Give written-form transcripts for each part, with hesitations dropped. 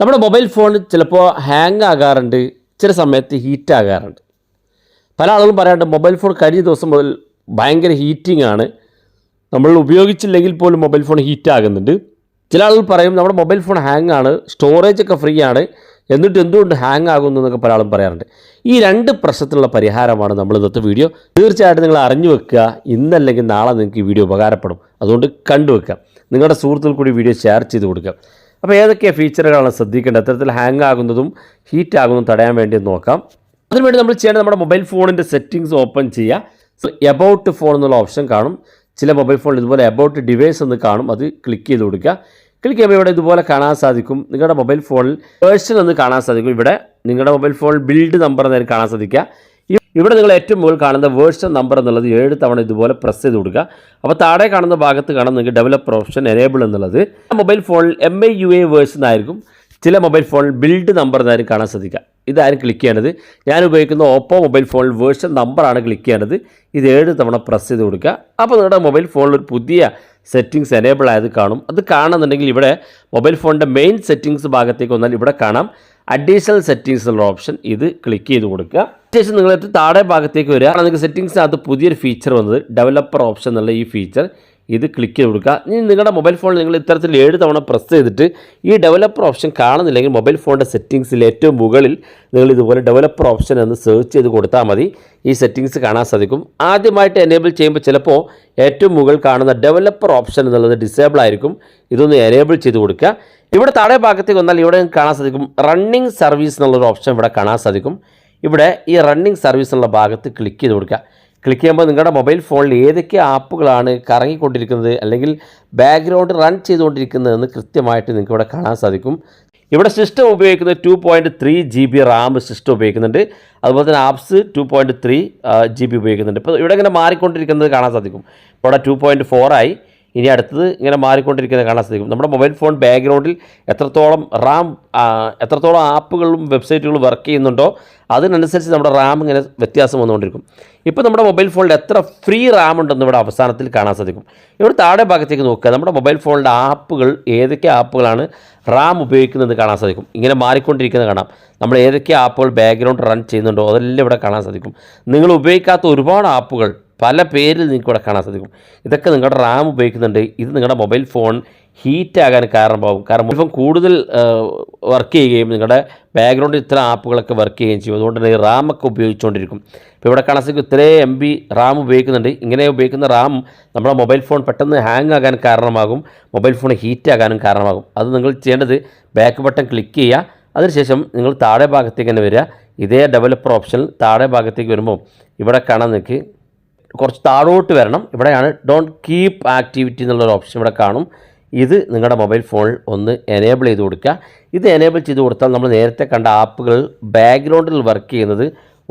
നമ്മുടെ mobile phone ചിലപ്പോൾ hang ആകാറുണ്ട്, ചില സമയത്ത് ഹീറ്റ് ആകാറുണ്ട്. പല ആളുകളും പറയാറുണ്ട് മൊബൈൽ ഫോൺ കഴിഞ്ഞ ദിവസം മുതൽ ഭയങ്കര ഹീറ്റിംഗ് ആണ്, നമ്മൾ ഉപയോഗിച്ചില്ലെങ്കിൽ പോലും മൊബൈൽ ഫോൺ ഹീറ്റ് ആകുന്നുണ്ട്. ചില ആളുകൾ പറയും നമ്മുടെ മൊബൈൽ ഫോൺ ഹാങ് ആണ്, സ്റ്റോറേജ് ഒക്കെ ഫ്രീ ആണ്, എന്നിട്ട് എന്തുകൊണ്ട് ഹാങ് ആകുന്നു എന്നൊക്കെ പല ആളും പറയാറുണ്ട്. ഈ രണ്ട് പ്രശ്നത്തിനുള്ള പരിഹാരമാണ് നമ്മൾ ഇന്നത്തെ വീഡിയോ. തീർച്ചയായിട്ടും നിങ്ങൾ അറിഞ്ഞു വെക്കുക, ഇന്നല്ലെങ്കിൽ നാളെ നിങ്ങൾക്ക് ഈ വീഡിയോ ഉപകാരപ്പെടും. അതുകൊണ്ട് കണ്ടുവെക്കുക, നിങ്ങളുടെ സുഹൃത്തുക്കൾ കൂടി വീഡിയോ ഷെയർ ചെയ്ത് കൊടുക്കുക. അപ്പോൾ ഏതൊക്കെ ഫീച്ചറുകളാണ് ശ്രദ്ധിക്കേണ്ടത്, അത്തരത്തിൽ ഹാങ് ആകുന്നതും ഹീറ്റ് ആകുന്നതും തടയാൻ വേണ്ടി നോക്കാം. അതിനുവേണ്ടി നമ്മൾ ചെയ്യേണ്ടത് നമ്മുടെ മൊബൈൽ ഫോണിൻ്റെ സെറ്റിങ്സ് ഓപ്പൺ ചെയ്യുക. എബൌട്ട് ഫോൺ എന്നുള്ള ഓപ്ഷൻ കാണും. ചില മൊബൈൽ ഫോണിൽ ഇതുപോലെ എബൌട്ട് ഡിവൈസ് എന്ന് കാണും, അത് ക്ലിക്ക് ചെയ്ത് കൊടുക്കുക. ക്ലിക്ക് ചെയ്യുമ്പോൾ ഇവിടെ ഇതുപോലെ കാണാൻ സാധിക്കും, നിങ്ങളുടെ മൊബൈൽ ഫോണിൽ വേർഷൻ എന്ന് കാണാൻ സാധിക്കും. ഇവിടെ നിങ്ങളുടെ മൊബൈൽ ഫോണിൽ ബിൽഡ് നമ്പർ എന്നായിരിക്കും കാണാൻ സാധിക്കുക. ഇവിടെ നിങ്ങൾ ഏറ്റവും മുകളിൽ കാണുന്ന വേർഷൻ നമ്പർ എന്നുള്ളത് 7 തവണ ഇതുപോലെ പ്രസ് ചെയ്ത് കൊടുക്കുക. അപ്പോൾ താഴെ കാണുന്ന ഭാഗത്ത് കാണാൻ നിങ്ങൾക്ക് ഡെവലപ്പർ ഓപ്ഷൻ എനേബിൾ എന്നുള്ളത്. മൊബൈൽ ഫോണിൽ MIUI വേർഷൻ ആയിരിക്കും, ചില മൊബൈൽ ഫോണിൽ ബിൽഡ് നമ്പർ എന്നായിരിക്കും കാണാൻ സാധിക്കുക. ഇതായിരിക്കും ക്ലിക്ക് ചെയ്യേണ്ടത്. ഞാൻ ഉപയോഗിക്കുന്ന ഓപ്പോ മൊബൈൽ ഫോണിൽ വേർഷൻ നമ്പറാണ് ക്ലിക്ക് ചെയ്യേണ്ടത്. ഇത് 7 തവണ പ്രസ് ചെയ്ത് കൊടുക്കുക. അപ്പോൾ നിങ്ങളുടെ മൊബൈൽ ഫോണിൽ ഒരു പുതിയ സെറ്റിങ്സ് എനേബിൾ ആയത് കാണും. അത് കാണുന്നുണ്ടെങ്കിൽ ഇവിടെ മൊബൈൽ ഫോണിൻ്റെ മെയിൻ സെറ്റിങ്സ് ഭാഗത്തേക്ക് വന്നാൽ ഇവിടെ കാണാം അഡീഷണൽ സെറ്റിങ്സ് എന്നുള്ള ഓപ്ഷൻ, ഇത് ക്ലിക്ക് ചെയ്ത് കൊടുക്കുക. ശേഷം നിങ്ങൾ താഴെ ഭാഗത്തേക്ക് വരിക. നിങ്ങൾക്ക് സെറ്റിങ്സിനകത്ത് പുതിയൊരു ഫീച്ചർ വന്നത് ഡെവലപ്പർ ഓപ്ഷൻ എന്നുള്ള ഈ ഫീച്ചർ, ഇത് ക്ലിക്ക് ചെയ്ത് കൊടുക്കുക. ഇനി നിങ്ങളുടെ മൊബൈൽ ഫോണിൽ നിങ്ങൾ ഇത്തരത്തിൽ 7 തവണ പ്രസ് ചെയ്തിട്ട് ഈ ഡെവലപ്പർ ഓപ്ഷൻ കാണുന്നില്ലെങ്കിൽ മൊബൈൽ ഫോണിൻ്റെ സെറ്റിങ്സിൽ ഏറ്റവും മുകളിൽ നിങ്ങൾ ഇതുപോലെ ഡെവലപ്പർ ഓപ്ഷൻ എന്ന് സെർച്ച് ചെയ്ത് കൊടുത്താൽ മതി, ഈ സെറ്റിങ്സ് കാണാൻ സാധിക്കും. ആദ്യമായിട്ട് എനേബിൾ ചെയ്യുമ്പോൾ ചിലപ്പോൾ ഏറ്റവും മുകളിൽ കാണുന്ന ഡെവലപ്പർ ഓപ്ഷൻ എന്നുള്ളത് ഡിസേബിൾ ആയിരിക്കും. ഇതൊന്ന് എനേബിൾ ചെയ്ത് കൊടുക്കുക. ഇവിടെ താഴെ ഭാഗത്തേക്ക് വന്നാൽ ഇവിടെ കാണാൻ സാധിക്കും റണ്ണിങ് സർവീസ് എന്നുള്ളൊരു ഓപ്ഷൻ ഇവിടെ കാണാൻ സാധിക്കും. ഇവിടെ ഈ റണ്ണിങ് സർവീസ് എന്നുള്ള ഭാഗത്ത് ക്ലിക്ക് ചെയ്ത് കൊടുക്കുക. ക്ലിക്ക് ചെയ്യുമ്പോൾ നിങ്ങളുടെ മൊബൈൽ ഫോണിൽ ഏതൊക്കെ ആപ്പുകളാണ് കറങ്ങിക്കൊണ്ടിരിക്കുന്നത് അല്ലെങ്കിൽ ബാക്ക്ഗ്രൗണ്ട് റൺ ചെയ്തുകൊണ്ടിരിക്കുന്നതെന്ന് കൃത്യമായിട്ട് നിങ്ങൾക്ക് ഇവിടെ കാണാൻ സാധിക്കും. ഇവിടെ സിസ്റ്റം ഉപയോഗിക്കുന്നത് 2.3 GB റാം സിസ്റ്റം ഉപയോഗിക്കുന്നുണ്ട്. അതുപോലെ തന്നെ ആപ്സ് 2.3 GB ഉപയോഗിക്കുന്നുണ്ട്. ഇപ്പോൾ ഇവിടെ ഇങ്ങനെ മാറിക്കൊണ്ടിരിക്കുന്നത് കാണാൻ സാധിക്കും. ഇപ്പോൾ ഇവിടെ 2.4 ആയി, ഇനി അടുത്തത് ഇങ്ങനെ മാറിക്കൊണ്ടിരിക്കുന്നത് കാണാൻ സാധിക്കും. നമ്മുടെ മൊബൈൽ ഫോൺ ബാക്ക്ഗ്രൗണ്ടിൽ എത്രത്തോളം ആപ്പുകളും വെബ്സൈറ്റുകളും വർക്ക് ചെയ്യുന്നുണ്ടോ അതിനനുസരിച്ച് നമ്മുടെ റാം ഇങ്ങനെ വ്യത്യാസം വന്നുകൊണ്ടിരിക്കും. ഇപ്പോൾ നമ്മുടെ മൊബൈൽ ഫോണിൽ എത്ര ഫ്രീ റാം ഉണ്ടെന്ന് ഇവിടെ അവസാനത്തിൽ കാണാൻ സാധിക്കും. ഇവിടെ താഴെ ഭാഗത്തേക്ക് നോക്കുക, നമ്മുടെ മൊബൈൽ ഫോണിൻ്റെ ആപ്പുകൾ ഏതൊക്കെ ആപ്പുകളാണ് റാം ഉപയോഗിക്കുന്നത് കാണാൻ സാധിക്കും. ഇങ്ങനെ മാറിക്കൊണ്ടിരിക്കുന്നത് കാണാം. നമ്മൾ ഏതൊക്കെ ആപ്പുകൾ ബാക്ക്ഗ്രൗണ്ട് റൺ ചെയ്യുന്നുണ്ടോ അതെല്ലാം ഇവിടെ കാണാൻ സാധിക്കും. നിങ്ങൾ ഉപയോഗിക്കാത്ത ഒരുപാട് ആപ്പുകൾ പല പേരിൽ നിങ്ങൾക്ക് ഇവിടെ കാണാൻ സാധിക്കും. ഇതൊക്കെ നിങ്ങളുടെ റാം ഉപയോഗിക്കുന്നുണ്ട്. ഇത് നിങ്ങളുടെ മൊബൈൽ ഫോൺ ഹീറ്റ് ആകാൻ കാരണമാകും. കാരണം മൊബൈൽ ഫോൺ കൂടുതൽ വർക്ക് ചെയ്യുകയും നിങ്ങളുടെ ബാക്ക്ഗ്രൗണ്ടിൽ ഇത്തരം ആപ്പുകളൊക്കെ വർക്ക് ചെയ്യുകയും ചെയ്യും. അതുകൊണ്ട് തന്നെ ഈ റാമൊക്കെ ഉപയോഗിച്ചുകൊണ്ടിരിക്കും. ഇപ്പോൾ ഇവിടെ കാണാൻ സാധിക്കും ഇത്രയും MB റാം ഉപയോഗിക്കുന്നുണ്ട്. ഇങ്ങനെ ഉപയോഗിക്കുന്ന റാം നമ്മുടെ മൊബൈൽ ഫോൺ പെട്ടെന്ന് ഹാങ് ആകാൻ കാരണമാകും, മൊബൈൽ ഫോൺ ഹീറ്റ് ആകാനും കാരണമാകും. അത് നിങ്ങൾ ചെയ്യേണ്ടത് ബാക്ക് ബട്ടൺ ക്ലിക്ക് ചെയ്യുക. അതിനുശേഷം നിങ്ങൾ താഴെ ഭാഗത്തേക്ക് തന്നെ വരിക. ഇതേ ഡെവലപ്പർ ഓപ്ഷൻ താഴെ ഭാഗത്തേക്ക് വരുമ്പോൾ ഇവിടെ കാണാൻ നിങ്ങൾക്ക് കുറച്ച് താഴോട്ട് വരണം. ഇവിടെയാണ് ഡോണ്ട് കീപ്പ് ആക്ടിവിറ്റി എന്നുള്ളൊരു ഓപ്ഷൻ ഇവിടെ കാണും. ഇത് നിങ്ങളുടെ മൊബൈൽ ഫോണിൽ ഒന്ന് എനേബിൾ ചെയ്ത് കൊടുക്കുക. ഇത് എനേബിൾ ചെയ്ത് കൊടുത്താൽ നമ്മൾ നേരത്തെ കണ്ട ആപ്പുകൾ ബാക്ക്ഗ്രൗണ്ടിൽ വർക്ക് ചെയ്യുന്നത്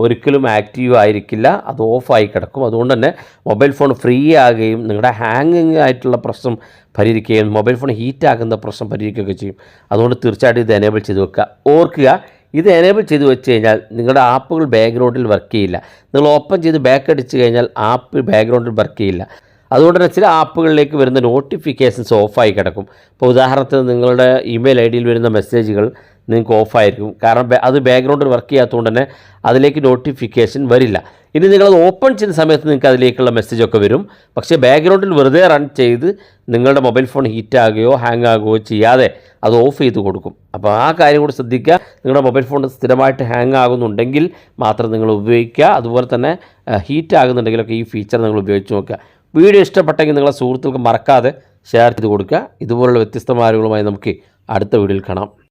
ഒരിക്കലും ആക്റ്റീവ് ആയിരിക്കില്ല, അത് ഓഫായി കിടക്കും. അതുകൊണ്ട് തന്നെ മൊബൈൽ ഫോൺ ഫ്രീ ആകുകയും നിങ്ങളുടെ ഹാങ്ങിങ് ആയിട്ടുള്ള പ്രശ്നം പരിഹരിക്കുകയും മൊബൈൽ ഫോൺ ഹീറ്റാക്കുന്ന പ്രശ്നം പരിഹരിക്കുകയൊക്കെ ചെയ്യും. അതുകൊണ്ട് തീർച്ചയായിട്ടും ഇത് എനേബിൾ ചെയ്ത് വെക്കുക. ഓർക്കുക, ഇത് എനേബിൾ ചെയ്ത് വെച്ച് കഴിഞ്ഞാൽ നിങ്ങളുടെ ആപ്പുകൾ ബാക്ക്ഗ്രൗണ്ടിൽ വർക്ക് ചെയ്യില്ല. നിങ്ങൾ ഓപ്പൺ ചെയ്ത് ബാക്ക് അടിച്ച് കഴിഞ്ഞാൽ ആപ്പ് ബാക്ക്ഗ്രൗണ്ടിൽ വർക്ക് ചെയ്യില്ല. അതുകൊണ്ട് തന്നെ ചില ആപ്പുകളിലേക്ക് വരുന്ന നോട്ടിഫിക്കേഷൻസ് ഓഫായി കിടക്കും. ഇപ്പോൾ ഉദാഹരണത്തിന് നിങ്ങളുടെ ഇമെയിൽ ID വരുന്ന മെസ്സേജുകൾ നിങ്ങൾക്ക് ഓഫായിരിക്കും. കാരണം അത് ബാക്ക്ഗ്രൗണ്ടിൽ വർക്ക് ചെയ്യാത്തതുകൊണ്ട് തന്നെ അതിലേക്ക് നോട്ടിഫിക്കേഷൻ വരില്ല. ഇനി നിങ്ങളത് ഓപ്പൺ ചെയ്യുന്ന സമയത്ത് നിങ്ങൾക്ക് അതിലേക്കുള്ള മെസ്സേജൊക്കെ വരും. പക്ഷേ ബാക്ക്ഗ്രൗണ്ടിൽ വെറുതെ റൺ ചെയ്ത് നിങ്ങളുടെ മൊബൈൽ ഫോൺ ഹീറ്റാകുകയോ ഹാങ് ആകുകയോ ചെയ്യാതെ അത് ഓഫ് ചെയ്ത് കൊടുക്കും. അപ്പോൾ ആ കാര്യം കൂടി ശ്രദ്ധിക്കുക. നിങ്ങളുടെ മൊബൈൽ ഫോൺ സ്ഥിരമായിട്ട് ഹാങ് ആകുന്നുണ്ടെങ്കിൽ മാത്രം നിങ്ങൾ ഉപയോഗിക്കുക. അതുപോലെ തന്നെ ഹീറ്റ് ആകുന്നുണ്ടെങ്കിലൊക്കെ ഈ ഫീച്ചർ നിങ്ങൾ ഉപയോഗിച്ച് നോക്കുക. വീഡിയോ ഇഷ്ടപ്പെട്ടെങ്കിൽ നിങ്ങളെ സുഹൃത്തുക്കൾക്ക് മറക്കാതെ ഷെയർ ചെയ്ത് കൊടുക്കുക. ഇതുപോലുള്ള വ്യത്യസ്തമായ അറിവുകളുമായി നമുക്ക് അടുത്ത വീഡിയോയിൽ കാണാം.